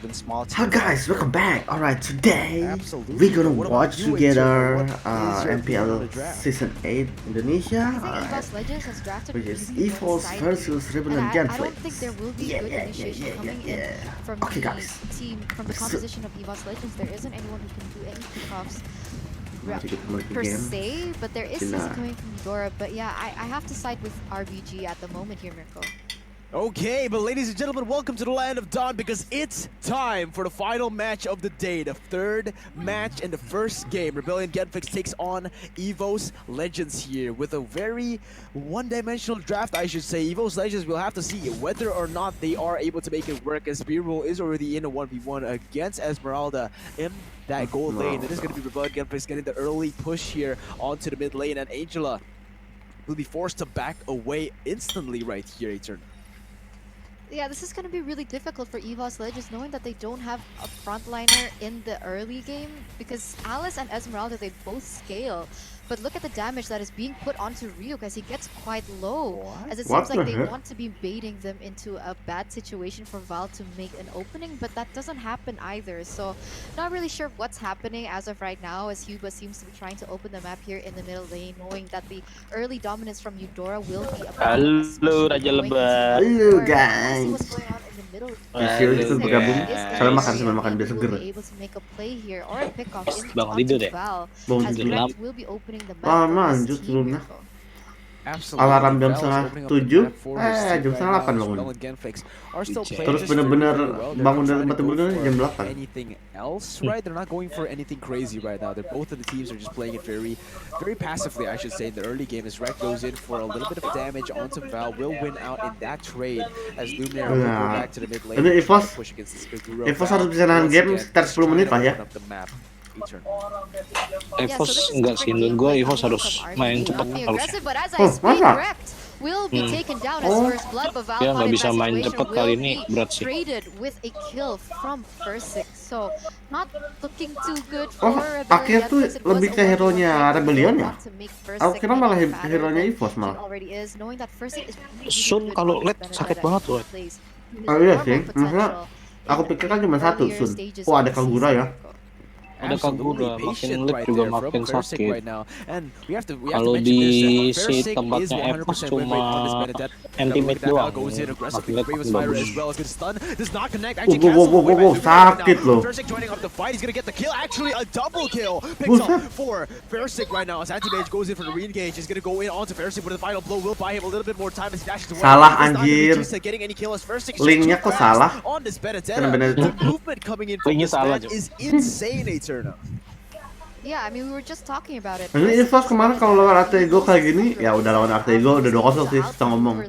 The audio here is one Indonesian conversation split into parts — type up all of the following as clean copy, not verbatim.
even small teams. Hi guys, welcome back. Alright, today Absolutely. we're gonna What about watch you, together Angel? What is your opinion on MPL the draft? Season 8 Indonesia. I think Alright, Evos Legends has drafted which is really Evos one-sidedly, versus and Rebellion I don't think there Genflix. will be good initiation coming in from Okay, the guys. team, from the composition of Evos Legends. There isn't anyone who can do any kickoffs Mari kita mulai ke per game. se, but there is Nah. CC coming from Eudora. But yeah, I have to side with RBG at the moment here, Mirko. Okay, but ladies and gentlemen, welcome to the land of Dawn because it's time for the final match of the day, the third match in the first game. Rebellion Genflix takes on Evos Legends here with a very one-dimensional draft, I should say. Evos Legends will have to see whether or not they are able to make it work, as Beerwolf is already in a 1v1 against Esmeralda in that gold lane. It is going to be Rebellion Genflix getting the early push here onto the mid lane, and Angela will be forced to back away instantly right here, Etern. Yeah, this is going to be really difficult for Evos Legends, knowing that they don't have a frontliner in the early game, because Alice and Esmeralda, they both scale. But look at the damage that is being put onto Ryuk as he gets quite low. As it seems like they want to be baiting them into a bad situation for Val to make an opening, but that doesn't happen either. So not really sure what's happening as of right now, as Huba seems to be trying to open the map here in the middle lane, knowing that the early dominance from Eudora will be a problem. Halo Raja Lebat. Halo guys. What's going on in the middle? Kasih Halo, ikut bergabung. guys. Saya makan sambil makan biar seger. Able to make a play here or a pick off in Bangun tidur deh. Val, Bangun as tidur. Rekt will be opening the map Lama for his lanjut team, sebelumnya. Mirko. Alarm jam setengah 7, jam setengah 8 bangun. Terus bener-bener bangun dari tempat tidur jam 8. Anything else, right? They're not going for anything crazy right now. They're both of the teams are just playing it very passively, I should say. In the early game, as Rekt goes in for a little bit of damage onto Val, will win out in that trade as Luminaire will go back to the mid lane. Ini Evos harus bisa nahan game sekitar 10 menit lah ya. Evos enggak sih, menurut gue Evos harus main cepat harus. Masa? Ya nggak bisa main cepat kali ini, berat sih. Akhir tuh lebih ke hero-nya Rebellion ya? Aku kira malah hero-nya Evos malah. Sun kalau late sakit banget loh. Oh iya sih, maksudnya aku pikir kan cuma satu Sun. Oh ada Kagura ya? Ada Kagura, makin late juga makin sakit. Kalau di si tempatnya Evos cuma Antimage doang, makin late makin bagus. Wow, sakit loh. Salah anjir. Linknya kok salah? Karena Benedetta. Linknya salah aja. Yeah, I mean we were just talking about it. Ini Evos kemarin kalau lawan Artego kayak gini, ya udah lawan Artego udah 2-0 sih kita ngomong.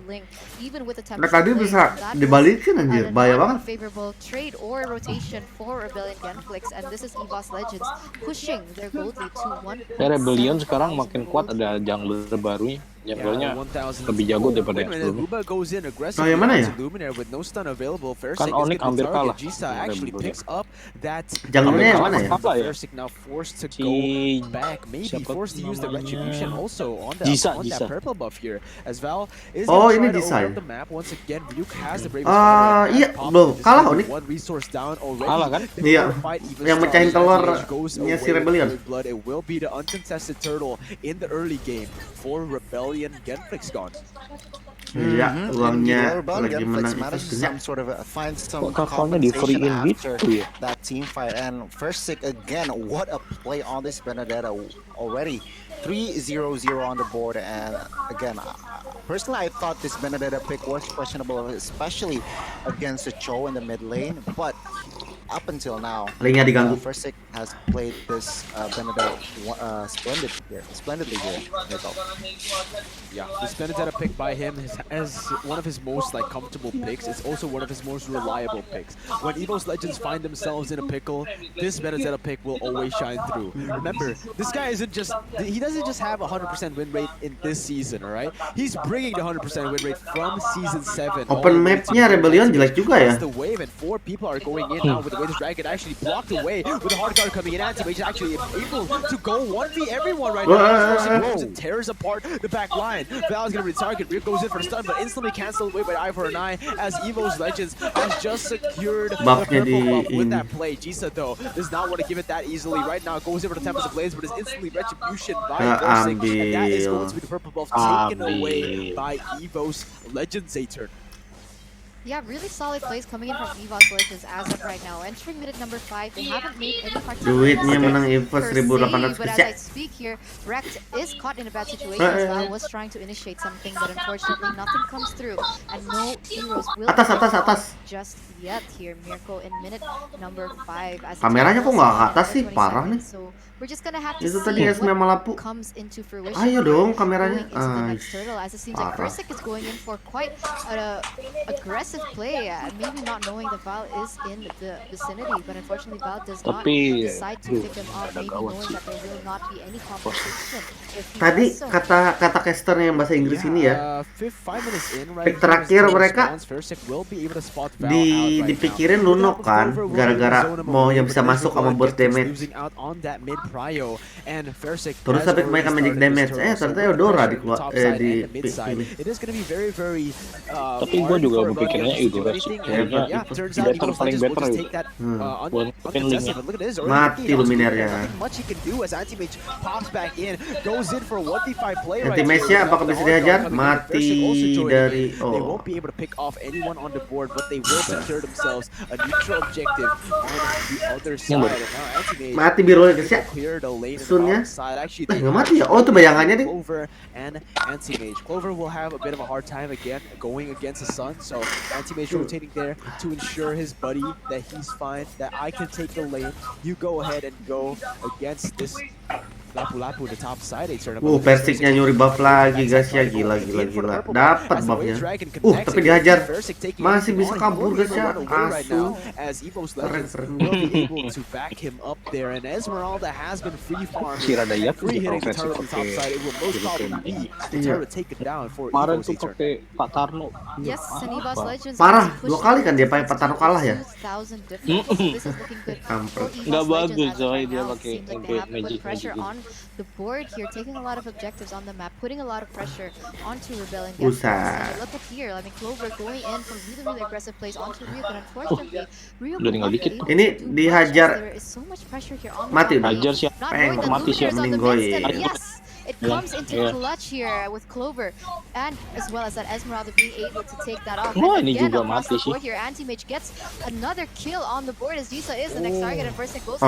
Nah tadi bisa dibalikin anjir, bahaya banget. Favorable trade or rotation for Rebellion Genflix, and this is Evos Legends pushing their gold lead to 1. Ya Rebellion sekarang makin kuat, ada jungler barunya. Junglernya lebih jago daripada yang sebelumnya. Oh yang mana ya? Kan Onyx hampir kalah. Junglernya yang mana ya? Jisa. Oh ini Jisa ya? Iya, belum kalah Onyx. Kalah kan? Iya, yang mecahin telurnya si Rebellion. Iya, uangnya lagi menang itu kok kakaknya di free in gitu ya? That team fight and Ferciix again, what a play on this Benedetta already. 3-0-0 on the board, and again, personally I thought this Benedetta pick was questionable, especially against the Cho in the mid lane, but up until now, Ferciix has played this Benedetta splendidly here. Yeah, this Benedetta pick by him as one of his most comfortable picks. It's also one of his most reliable picks. When Evos Legends find themselves in a pickle, this Benedetta pick will always shine through. Remember, this guy he doesn't just have a 100% win rate in this season, alright? He's bringing the 100% win rate from season 7. Open mapnya Rebellion jelek juga ya. The wave and 4 people are going in now with The way this dragon actually blocked away with the hard guard coming in. Antimage is actually able to go 1v everyone right now. Ferciix goes and tears apart the back line. Val is going to retarget. Real goes in for a stun, but instantly cancelled away by Eye for an Eye as Evos Legends has just secured the purple buff with that play. Jisa, though, does not want to give it that easily. Right now, goes in for the Tempest of Blades, but is instantly retribution by Ferciix. And that is going to be the purple buff taken away by Evos Legends A-turn. Yeah, really solid plays coming in from Evos Legends as of right now. Entering minute number 5, they haven't made any duitnya menang Evos 1.800 but as I speak here, Rekt is caught in a bad situation as well. Was trying to initiate something, but unfortunately nothing comes through, and no heroes will atas just yet here. Mirko in minute number 5. As kameranya kok nggak ke atas sih, parah nih. So we're just gonna have to itu see tadi Esme Malapu. comes into fruition. Ayo dong kameranya. As it seems like Ferciix is going in for quite aggressive play, maybe not knowing the Val is in the vicinity, but unfortunately Val does not decide to pick him off, maybe knowing that there will not be any compensation. Tadi kata casternya yang bahasa Inggris ini ya, pick terakhir mereka dipikirin Lunok kan, gara-gara mau yang bisa masuk sama burst damage. Terus sampai kebanyakan magic damage, ternyata Eudora di tapi gue juga berpikirnya Eudora sih, kayaknya better paling better gitu. Mati Luminernya. Antimage-nya apakah bisa dihajar? Mati dari mati biru guys ya. Sunnya nggak mati ya? Oh itu bayangannya nih. Clover will have a bit of a hard time again going against the sun, so Antimage rotating there to ensure his buddy that he's fine, that I can take the lane. You go ahead and go against this Lapu-Lapu the top side. Ferciix-nya nyuri buff lagi guys ya, gila. Dapat buffnya. Tapi dihajar. Masih bisa kabur guys ya. Asu. Keren. To back him up there, and Esmeralda has been free farming. Free hitting the turret on the top side. It will most probably be the turret taken down for kemarin Evos tuh pakai Pak Tarno. Yes, and Evos Legends parah, 2 kali kan dia pakai Pak Tarno kalah ya. Nggak bagus coy dia pakai magic the board here, taking a lot of objectives on the map, putting a lot of pressure onto Rebellion. Look at here, I mean Clover going in for really aggressive plays onto Rio, but unfortunately Rio ini dihajar. there is so much pressure here on the mati hajar siapa? Mati siapa? Yes, it comes into clutch here with Clover, and as well as that Esmeralda being able to take that off. Ini again, juga across mati the board sih. here, Antimage gets another kill on the board as Jisa is the next target, and Ferciix goes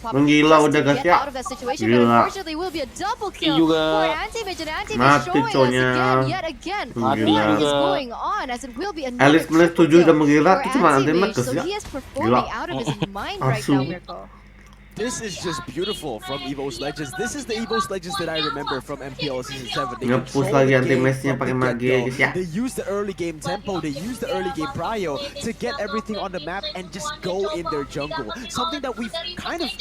menggila udah guys ya. out of that situation, but unfortunately will be a double kill for Antimage, and Antimage showing us yet again what is going on, as it will be another triple kill for Antimage, so he is performing out of his mind right now, Mirko. This is just beautiful from Evos Legends. This is the Evos Legends that I remember from MPL Season 7. They nge-push lagi Antimage-nya pakai mage guys ya. They use the early game tempo, they use the early game prio to get everything on the map and just go in their jungle. Something that we've kind of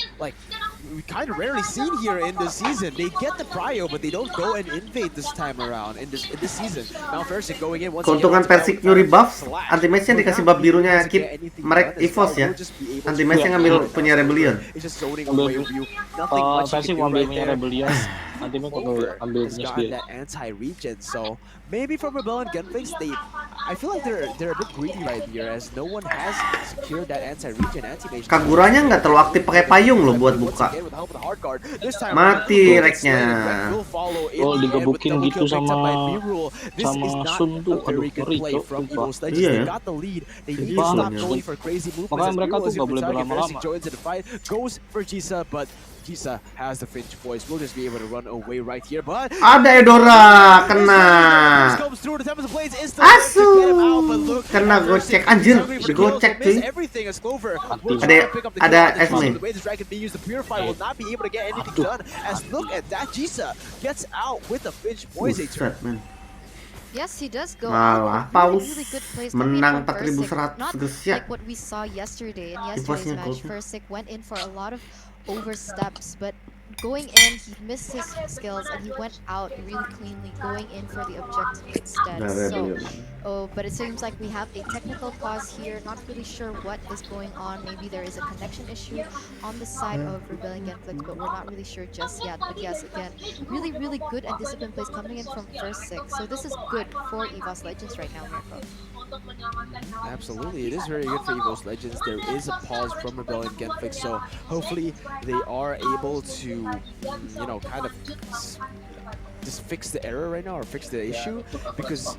rarely seen here in this season. They get the prio, but they don't go and invade this time around in this season. Now Ferciix going in once again. Keuntungan Ferciix nyuri buff, Antimage-nya dikasih buff birunya merek Evos ya. Antimage-nya ngambil punya Rebellion. Versi ambilnya Rebellion, Antimage ambilnya sendiri. That anti-regen, so maybe from Rebellion Gunfix, I feel like they're a bit greedy right here, as no one has secured that anti-regen. Antimage Kaguranya nggak terlalu aktif pakai payung loh buat buka. Mati Reknya. Oh digebukin gitu sama Sun tuh, aduh ngeri tuh. Iya ya. Makanya mereka tuh nggak boleh berlama-lama. But Jisa has the Finch voice. We'll just be able to run away right here. But ada Eudora kena. Asu. Kena gocek anjir, digocek cuy. Ada Esme. Yes, he does go malah paus menang 4.100 guys ya. Like what we saw yesterday in yesterday's match, Ferciix went in for a lot of oversteps, but going in, he missed his skills and he went out really cleanly, going in for the objective instead. Nah, So, Rebellion. but it seems like we have a technical pause here. Not really sure what is going on. Maybe there is a connection issue on the side of Rebellion Genflix, but we're not really sure just yet. But yes, again, really, really good and disciplined plays coming in from Ferciix. So this is good for Evos Legends right now, Mirko. Absolutely, it is very good for Evos Legends. There is a pause from Rebellion Genflix, so hopefully they are able to, you know, kind of just fix the error right now or fix the issue, because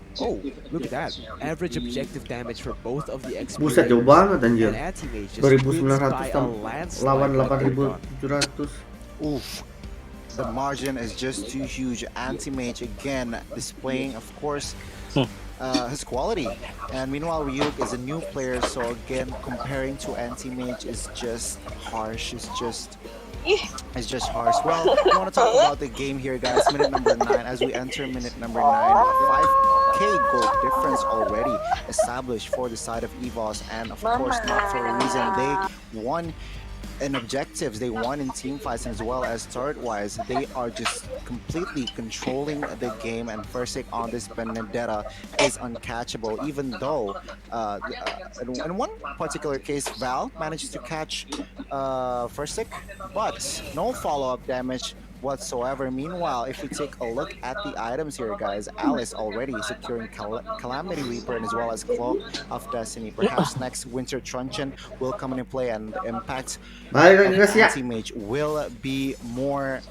look at that, average objective damage for both of the XP Buset, jauh banget anjir. and Antimage just 2900 lawan 8700. Oof. The margin is just too huge. Antimage again displaying, of course, his quality. And meanwhile, Ryuk is a new player, so again, comparing to Antimage is just harsh. It's just harsh. Well, I want to talk about the game here, guys. Minute number 9. As we enter minute number 9, 5k gold difference already established for the side of Evos, and of course, not for a reason. They won in objectives, they won in team fights, as well as turret-wise. They are just completely controlling the game, and Ferciix on this Benedetta is uncatchable, even though in one particular case, Val managed to catch Ferciix, but no follow-up damage whatsoever. Meanwhile, if we take a look at the items here, guys, Alice already securing Calamity Reaper and as well as Cloak of Destiny. Perhaps next Winter Truncheon will come into play, and the impact of Antimage will be more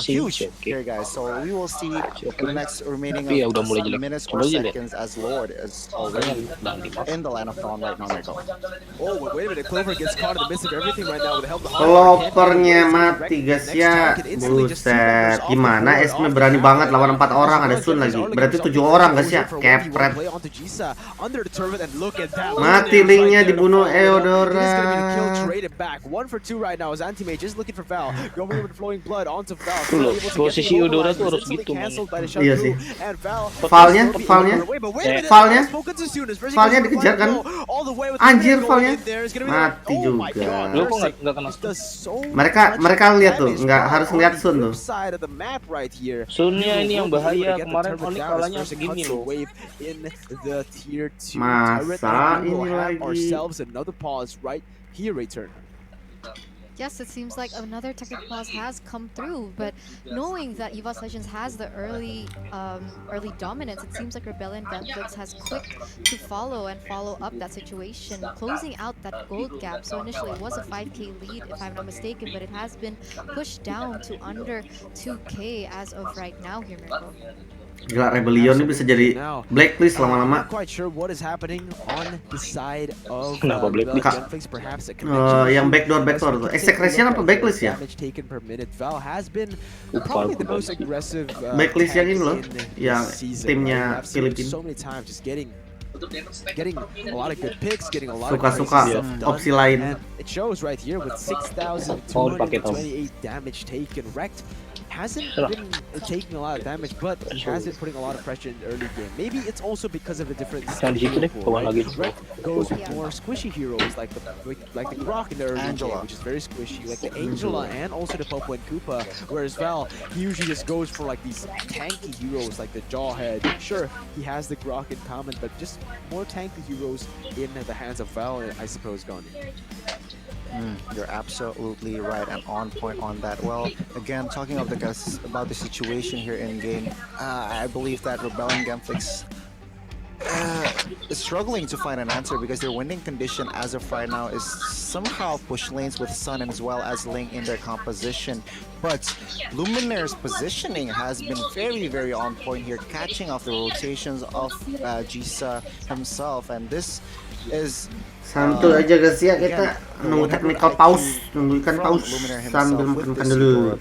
huge here, guys. So we will see the next remaining minutes or seconds as Lord is already in the line of dawn right now, Mirko. Oh, but wait a minute, Clover gets caught in the midst of everything right now with the help of the Lopernya mati guys ya. Buset, gimana Esme berani banget lawan 4 orang, ada Sun lagi. Berarti 7 orang guys ya, kepret. Mati linknya dibunuh Eudora. 1 for 2 right now as Antimage is looking for Val. Going with flowing blood onto Val. Posisi Eudora tuh harus gitu. Iya sih. Valnya dikejar kan? Anjir, Valnya mati juga. Lu kok nggak kena? Mereka lihat tuh, nggak harus ngeliat Sun tuh. Sunnya ini yang bahaya, kemarin Onyx kalahnya segini loh. Masa ini lagi. Yes, it seems like another technical pause has come through, but knowing that Evos Legends has the early dominance, it seems like Rebellion Genflix has quick to follow up that situation, closing out that gold gap. So initially it was a 5k lead, if I'm not mistaken, but it has been pushed down to under 2k as of right now here, Mirko. Gila, Rebellion ini bisa jadi blacklist lama-lama. Kenapa blacklist? Yang backdoor tuh. Execution apa blacklist ya? Blacklist yang ini loh, yang timnya Filipina. Suka-suka opsi lain. Hasn't been taking a lot of damage, but he has been putting a lot of pressure in the early game. Maybe it's also because of a different goes with more squishy heroes like the Grok in the early game, which is very squishy, like the Angela and also the Popo and Koopa. Whereas Val, he usually just goes for like these tanky heroes like the Jawhead. Sure, he has the Grok in common, but just more tanky heroes in the hands of Val, I suppose, Gandhi. You're absolutely right and on point on that. Well, again, talking about the situation here in game, I believe that Rebellion Genflix is struggling to find an answer because their winning condition as of right now is somehow push lanes with Sun and as well as Ling in their composition. But Luminaire's positioning has been very, very on point here, catching off the rotations of Jisa himself, and this is santuy aja guys ya, kita nunggu technical pause, nunggukan pause sambil makan dulu.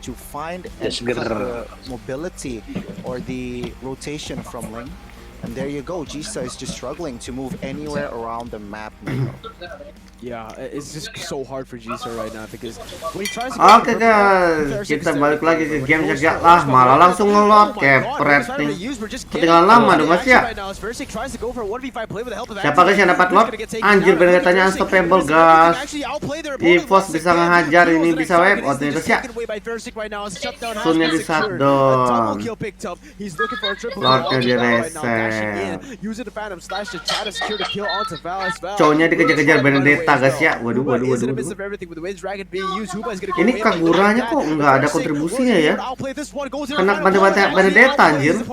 To find the mobility or the rotation from Ling. And there you go, Jisa is just struggling to move anywhere around the map now. Yeah, it's just so hard for Jisa right now because when he tries to go Oke guys, kita balik lagi ke game jaga lah, malah langsung ngelot kepret nih. Ketinggalan lama dong guys ya. Siapa guys yang dapat lot? Anjir, Benedettanya unstoppable guys. Evos bisa ngehajar, ini bisa wipe out nih guys ya. Sunnya di shutdown. Lordnya di reset. Cowoknya dikejar-kejar Benedetta guys ya. Waduh. Ini Kaguranya kok nggak ada kontribusinya ya? Kena bantai-bantai Benedetta anjir.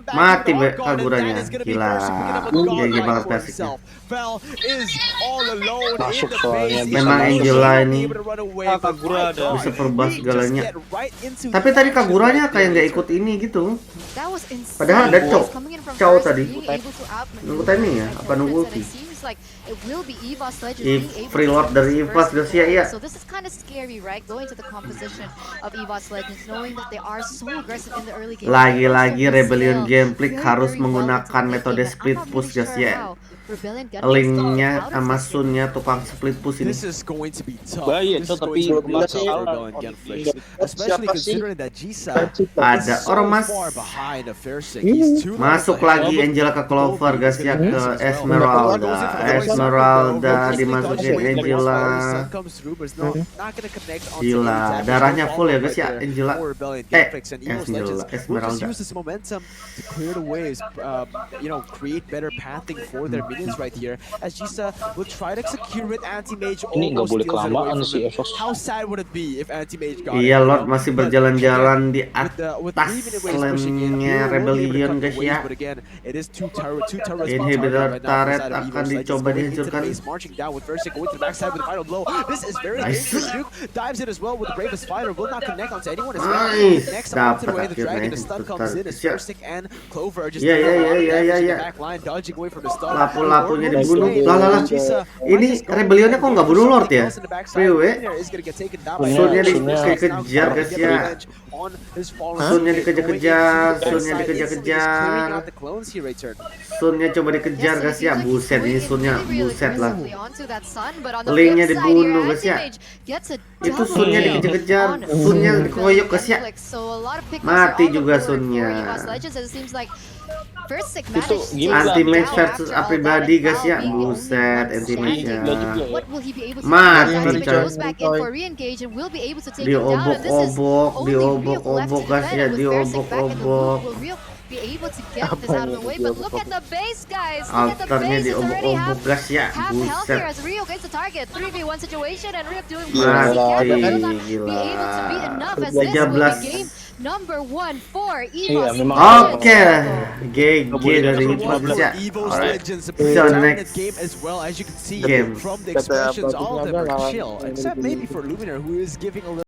Mati Kaguranya. Gila. GG banget Ferciixnya. Masuk soalnya Memang Angela ini bisa perbas segalanya. Tapi tadi Kaguranya kayak nggak ikut ini gitu. Padahal ada cowok tadi. Nunggu timing ya? Apa nunggu ulti? Free Lord dari Evos guys ya, iya. So this is kind of scary, right? Going to the composition of Evos Legends, knowing that they are so aggressive in the early game. Lagi-lagi Rebellion gameplay harus menggunakan metode split push guys ya. Linknya sama Sunnya tukang split push ini. bahaya tuh, tapi Ada ormas. Masuk lagi Angela ke Clover guys ya, ke Esmeralda dimasukin Angela. Gila, darahnya full ya guys ya Angela. Esmeralda. Minions right here as Jisa will try to secure with Antimage. Ini nggak boleh kelamaan sih Evos. How sad would it be if Antimage got Iya, Lord masih berjalan-jalan di atas lanenya Rebellion guys ya. Inhibitor turret akan dicoba dihancurkan. Nice, dapat akhirnya. Lapu-lapunya dibunuh. Lah. Ini Rebellionnya kok nggak bunuh Lord ya? PW. Sunnya dikejar guys ya. Sunnya dikejar-kejar. Sunnya coba dikejar guys ya. Buset, ini Sunnya buset lah. Linknya dibunuh guys ya. Itu Sunnya dikejar-kejar. Sunnya dikoyok guys ya. Mati juga Sunnya. Itu Antimage versus pribadi guys ya. Buset, Antimage-nya. Mati coy. Diobok-obok guys ya, diobok-obok. Alternya diobok-obok guys ya. Buset. Mati, gila. 13. Iya, memang. Oke, GG dari Evos ya. Alright, see you on the next game.